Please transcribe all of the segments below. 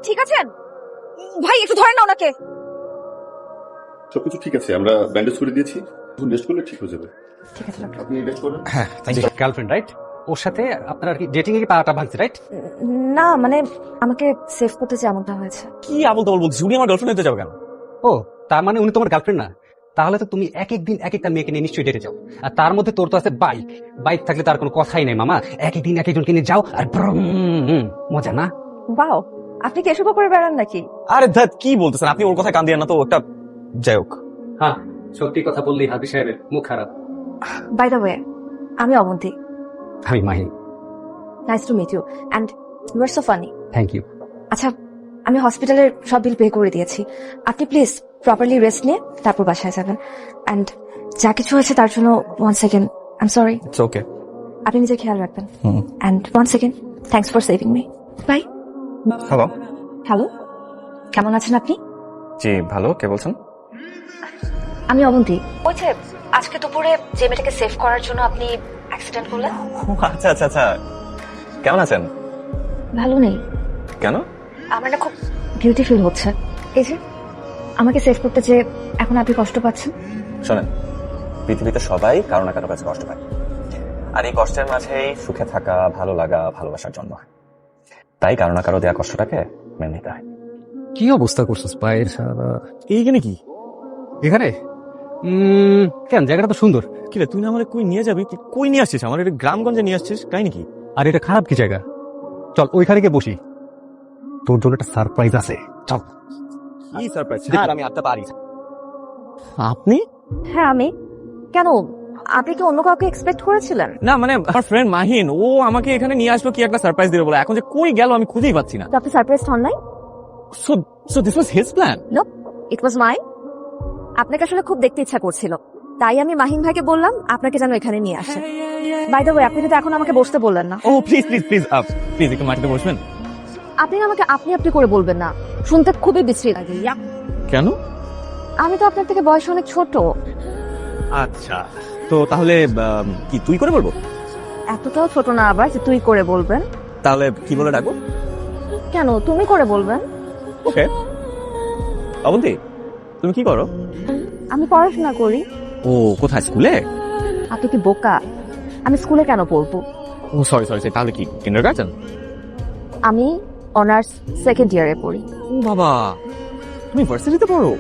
ঠিক আছেন ভাই? একটু ধরেন না ওনাকে। সবকিছু ঠিক আছে, আমরা ব্যান্ডেজ করে দিয়েছি, রেস্ট করলে ঠিক হয়ে যাবে। ঠিক আছে ডক্টর। আপনি রেস্ট করুন। হ্যাঁ, গার্লফ্রেন্ড রাইট? ওর সাথে আপনার আর কি ডেটিং এ কি পাটা ভাঙছে রাইট? না মানে আমাকে সেভ করতে যে এমনটা হয়েছে। কি আবল তাবল বলছিস? উনি আমার গার্লফ্রেন্ড হতে যাবে কেন? ও তার মানে উনি তোমার গার্লফ্রেন্ড না? তাহলে তো তুমি এক এক দিন এক একটা মেয়েকে নিয়ে নিশ্চয়ই ডেটে যাও। আর তার মধ্যে তোর তো আছে বাইক। বাইক থাকলে তার কোনো কথাই নেই মামা। এক এক দিন এক একজনকে নিয়ে যাও আর মজা না? বাও, আপনি কি এসব করে বেড়ান নাকি? আরে ধ্যাত, কি বলতেছেন আপনি? ওর কথায় কান দিয়ে না তো। একটা যাই হোক, হ্যাঁ, সত্যি কথা বললি হাবি সাহেবের মুখ খারাপ। বাই দ্য ওয়ে, আমি অবন্তী। আমি Mahi. Nice to meet you and you are so funny. Thank you. আচ্ছা, আমি হসপিটালের সব বিল পে করে দিয়েছি। আপনি প্লিজ প্রপারলি রেস্ট নিয়ে তারপর বাসায় যাবেন। এন্ড যা কিছু হয়েছে তার জন্য one second I am sorry. It's okay. আপনি নিজের খেয়াল রাখবেন। And one second thanks for saving me. Bye. Hello. Hello, কেমন আছেন আপনি? জি ভালো। কে বলছেন? আমি অবন্তী। ওই যে আজকে দুপুরে যে মেয়েটাকে সেভ করার জন্য আপনি অ্যাক্সিডেন্ট করলেন। আচ্ছা আচ্ছা আচ্ছা, কেমন আছেন? ভালো নেই। কেন? আমার না খুব গিল্টি ফিল হচ্ছে। এই যে আমাকে সেভ করতে যে এখন আপনি কষ্ট পাচ্ছেন। শোনেন, পৃথিবীতে সবাই কারো না কারো কাছে কষ্ট পায়, আর এই কষ্টের মাঝেই সুখে থাকা, ভালো লাগা, ভালোবাসার জন্ম হয়। তাই কারো না কারো দেয়া কষ্টটাকে মেনে নিতে হয়। কি অবস্থা করছিস পায়ের? এইখানে কি? এখানে কেন? জায়গাটা তো সুন্দর। কি রে, তুই না আমার কই নিয়ে যাবি? তুই কই নিয়ে আসছিস? আমার এটা গ্রামগঞ্জে নিয়ে আসছিস, কাহিনী কি? আর এটা খারাপ কি জায়গা? চল ওইখানে গিয়ে বসি, তোর জন্য একটা সারপ্রাইজ আছে। চল। কি সারপ্রাইজ? আর আমি আটটা পারি। আপনি? হ্যাঁ আমি। কেন, আপনি কি অন্য কাউকে এক্সপেক্ট করেছিলেন? না মানে আমার ফ্রেন্ড মাহিন, ও আমাকে এখানে নিয়ে আসবে কি একটা সারপ্রাইজ দিবে বলে। এখন যে কই গেল আমি খুঁজেই পাচ্ছি না। তো আপনি সারপ্রাইজ হন নাই? So this was his plan? No, it was mine. আপনাকে আসলে খুব দেখতে ইচ্ছা করছিল, তাই আমি মাহিন ভাইকে বললাম আপনাকে যেন এখানে নিয়ে আসে। বাই দ্য ওয়ে, আপনি কিন্তু এখন আমাকে বসতে বললেন না। ও প্লিজ প্লিজ প্লিজ প্লিজ একটু মাটিতে বসবেন। আপনি না আমাকে আপনি আপনি করে বলবেন না, শুনতে খুবই বিশ্রী লাগে। কেন? আমি তো আপনার থেকে বয়স অনেক ছোট। আচ্ছা, তো তাহলে কি তুই করে বলবো? এতটাও ছোট না আবার যে তুই করে বলবেন। তাহলে কি বলে ডাকবো? কেন, তুমি করে বলবেন। ওকে। অবন্তী, তুমি কি করো? আমি পড়াশোনা করি। ও কোথায়, স্কুলে? আপনি কি বোকা? আমি স্কুলে কেন পড়বো? ও সরি সরি, তাহলে কি কিন্ডারগার্টেন? আমি অনার্স সেকেন্ড ইয়ারে পড়ি। ও বাবা, তুমি ভার্সিটিতে পড়ো?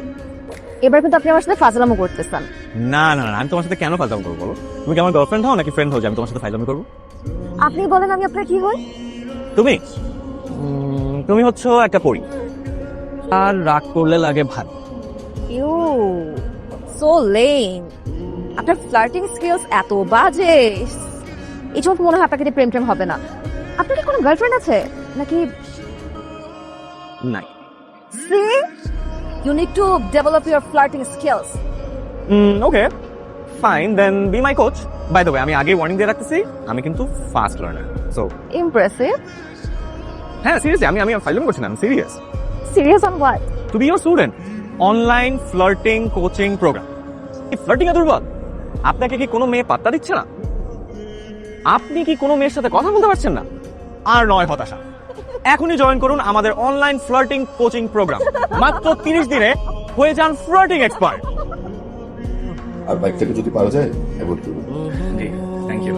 এবার কিন্তু আপনি আমার সাথে ফাজলামো করতেছেন। না না না, আমি তোমার সাথে কেন ফাজলামি করবো বলো? তুমি কি আমার গার্লফ্রেন্ড হও নাকি ফ্রেন্ড হও যে আমি তোমার সাথে ফাজলামি করবো? আপনি বলেন আমি আপনার কি হই? তুমি তুমি হচ্ছে একটা পরী, আর রাগ করলে লাগে ভাত। You so lame. আপনার ফ্লার্টিং স্কিলস এত বাজে। এই জন্য মনে হয় আপনাকে দিয়ে প্রেম টেম হবে না। আপনার কি কোনো গার্লফ্রেন্ড আছে নাকি? নাই। See, you need to develop your flirting skills. Okay fine, then be my coach. By the way, আমি আগে ওয়ার্নিং দিয়ে রাখতেছি, আমি কিন্তু ফাস্ট লার্নার। So impressive. হ্যাঁ সিরিয়াসলি, আমি ফাইজলামি করছি না, আমি serious. Serious on what? To be your student, online flirting coaching program. এই ফ্লার্টিং এ দুর্বল? আপনাকে কি কোনো মেয়ে পাত্তা দিচ্ছে না? আপনি কি কোনো মেয়ের সাথে কথা বলতে পারছেন না? আর নয় হতাশা, এখনই জয়েন করুন আমাদের অনলাইন ফ্লার্টিং কোচিং প্রোগ্রাম। মাত্র 30 দিনে হয়ে যান ফ্লার্টিং এক্সপার্ট। আর বাইকটাকে যদি পাওয়া যায় অ্যাভয়েড করবেন। জি থ্যাংক ইউ।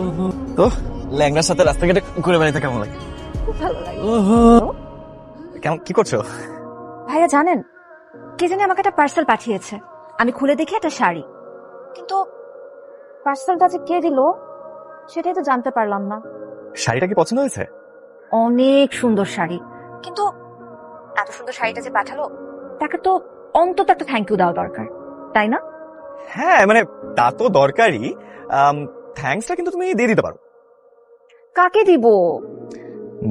তো ল্যাংড়ার সাথে রাস্তাঘাটে ঘুরে বেড়াতে কেমন লাগে? খুব ভালো লাগে। কেমন, কি করছো? ভাইয়া জানেন, কে জানি আমাকে একটা পার্সেল পাঠিয়েছে। আমি খুলে দেখি একটা শাড়ি, কিন্তু পার্সেলটা যে কে দিল সেটাই তো জানতে পারলাম না। শাড়িটা কি পছন্দ হয়েছে? অনেক সুন্দর শাড়ি, কিন্তু এত সুন্দর শাড়িটা যে পাঠালো তাকে তো অন্তত একটা থ্যাংক ইউ দেওয়া দরকার, তাই না? হ্যাঁ মানে তা তো দরকারই, থ্যাঙ্কসটা কিন্তু তুমি দিয়ে দিতে পারো। কাকে দিব?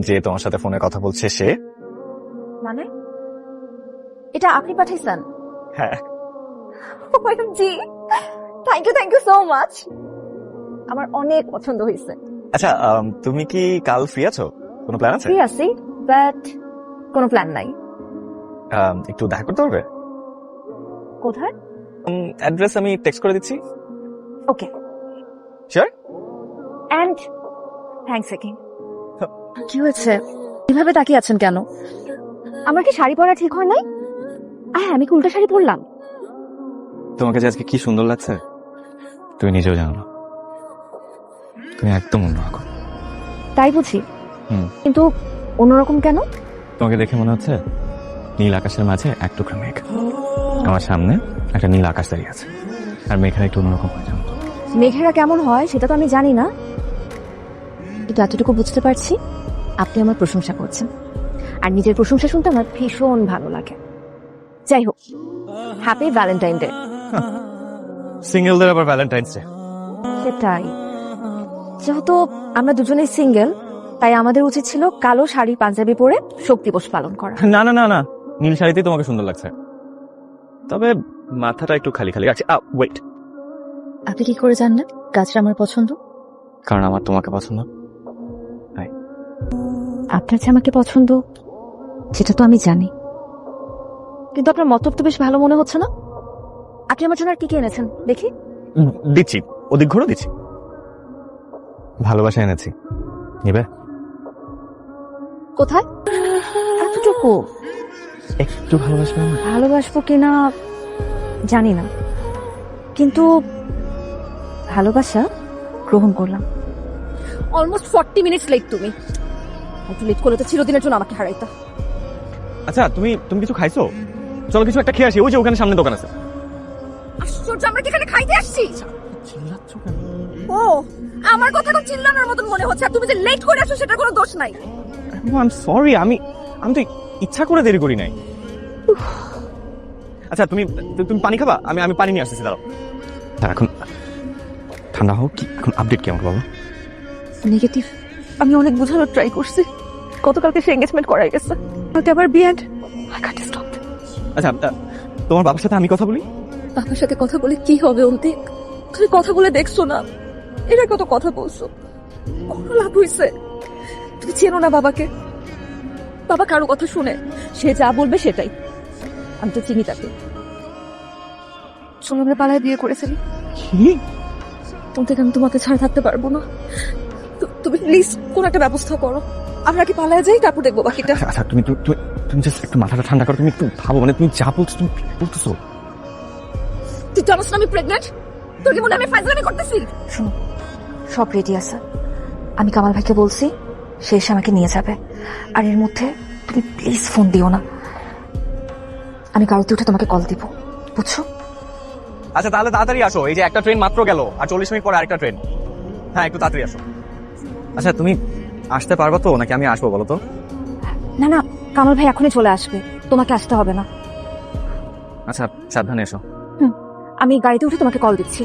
যে তোমার সাথে ফোনে কথা বলছে সে। মানে এটা আপনি পাঠাইছেন? হ্যাঁ। জি, থ্যাংক ইউ সো মাচ। আমার অনেক পছন্দ হয়েছে। আচ্ছা তুমি কি কাল ফ্রি আছো? কোনো প্ল্যান আছে? ফ্রি আছি, বাট কোনো প্ল্যান নাই। একটু দেখা করতে পারবে? কোথায়? অ্যাড্রেস আমি টেক্সট করে দিচ্ছি। Okay, sure? And thanks again. কি হয়েছে কিভাবে তাকিয়ে আছেন কেন? আমার কি শাড়ি পরা ঠিক হয় নাই? আমি কি উল্টা শাড়ি পরলাম? তোমাকে যে আজকে কি সুন্দর লাগছে তুমি নিজেও জানো না। তুমি একদম অন্যরকম। তাই বুঝি? হুম। কিন্তু অন্যরকম কেন? তোমাকে দেখে মনে হচ্ছে নীল আকাশের মাঝে এক টুকরা মেঘ। আমার সামনে একটা নীল আকাশ দাঁড়িয়ে আছে, আর মেঘের একটু অন্যরকম হয়ে যাবে। মেঘেরা কেমন হয় সেটা তো আমি জানি না, কিন্তু এতটুকু বুঝতে পারছি আপনি আমার প্রশংসা করছেন, আর নিজের প্রশংসা শুনতে আমার ভীষণ ভালো লাগে। যাই হোক, হ্যাপি ভ্যালেন্টাইন ডে। সিঙ্গেলদের আবার ভ্যালেন্টাইন্স ডে? সেটাই, যেহেতু আমরা দুজনেই সিঙ্গেল তাই আমাদের উচিত ছিল কালো শাড়ি পাঞ্জাবি পরে শোক দিবস পালন করা। না না না না, নীল শাড়িতেই তোমাকে সুন্দর লাগছে, তবে মাথাটা একটু খালি খালি আছে। ওয়েট, আপনি কি করে জানলেন গাছটা আমার পছন্দ? কারণ আমার তোমাকে পছন্দ। আপনার যে আমাকে পছন্দ সেটা তো আমি জানি, কিন্তু আপনার মতলব তো বেশ ভালো মনে হচ্ছে না। আপনি আমার জন্য আর কি কি এনেছেন দেখি? দিচ্ছি, ওদিক ঘুরো, দিচ্ছি। ভালোবাসা এনেছি, নিবে? কোথায়? এতটুকু একটু ভালোবাসবে না? ভালোবাসবো কিনা জানি না, কিন্তু ভালোবাসা গ্রহণ করলাম। Almost 40 minutes late. তুমি একটু লেট করলে তো চিরদিনের জন্য আমাকে হারাইতা। আচ্ছা, তুমি তুমি কিছু খাইছো? চলো কিছু একটা খেয়ে আসি, ওই যে ওখানে সামনে দোকান আছে। আশ্চর্য, আমরা কি এখানে খাইতে আসছি? চিল্লাচ্ছ কেন? ও, আমার কথা তো চিল্লানোর মতন মনে হচ্ছে, আর তুমি যে লেট করে আসো সেটার কোনো দোষ নাই। আই এম সরি, আমি তো ইচ্ছা করে দেরি করি নাই। আচ্ছা, তুমি তুমি পানি খাবা? আমি পানি নিয়ে আসতেছি, দাঁড়াও। এখন ঠান্ডা হোক। কি এখন আপডেট কি আমাকে বলো? নেগেটিভ। আমি অনেক বোঝানোর ট্রাই করছি, গতকালকে সে এঙ্গেজমেন্ট করাই গেছে, হয়তো আবার বিয়ে। I can't stop. আচ্ছা, তোমার বাবার সাথে আমি কথা বলি। বাবার সাথে কথা বলে কি হবে অন্তিক? তুমি কথা বলে দেখছো না, এরা কত কথা বলছো, কোনো লাভ হইছে? তুমি চেনো না বাবাকে, বাবা কারো কথা শুনে, সে যা বলবে সেটাই। আমি তো চিনি তাকে, আমরা পালায় বিয়ে করেছিলি। কি? অন্তিক, আমি তোমাকে ছাড়া থাকতে পারবো না, তুমি প্লিজ কোন একটা ব্যবস্থা করো, আমরা কি পালায় যাই, তারপর দেখবো বাকিটা। আচ্ছা, তুমি তুমি জাস্ট একটু মাথাটা ঠান্ডা করো। তুমি একটু ভাবো, মানে তুমি যা বলছো তুমি বলতেছো। তুই জানোস না আমি প্রেগনেন্ট? তোর কি মনে হয় আমি ফাইজলামি করতেছি? শোনো, সব রেডি আছে, আমি কামাল ভাইকে বলছি, সে এসে আমাকে নিয়ে যাবে, আর এর মধ্যে তুমি প্লিজ ফোন দিও না, আমি গাড়িতে উঠে তোমাকে কল দিব, বুঝছো? আচ্ছা, তাহলে তাড়াতাড়ি আসো, এই যে একটা ট্রেন মাত্র গেল, আর 40 মিনিট পরে আরেকটা ট্রেন। হ্যাঁ, একটু তাড়াতাড়ি আসো। আচ্ছা, তুমি আসতে পারবা তো, নাকি আমি আসবো বলো তো? না না, কামাল ভাই এখনই চলে আসবে, তোমাকে আসতে হবে না। আচ্ছা, সাবধানে এসো। আমি গাড়িতে উঠে তোমাকে কল দিচ্ছি।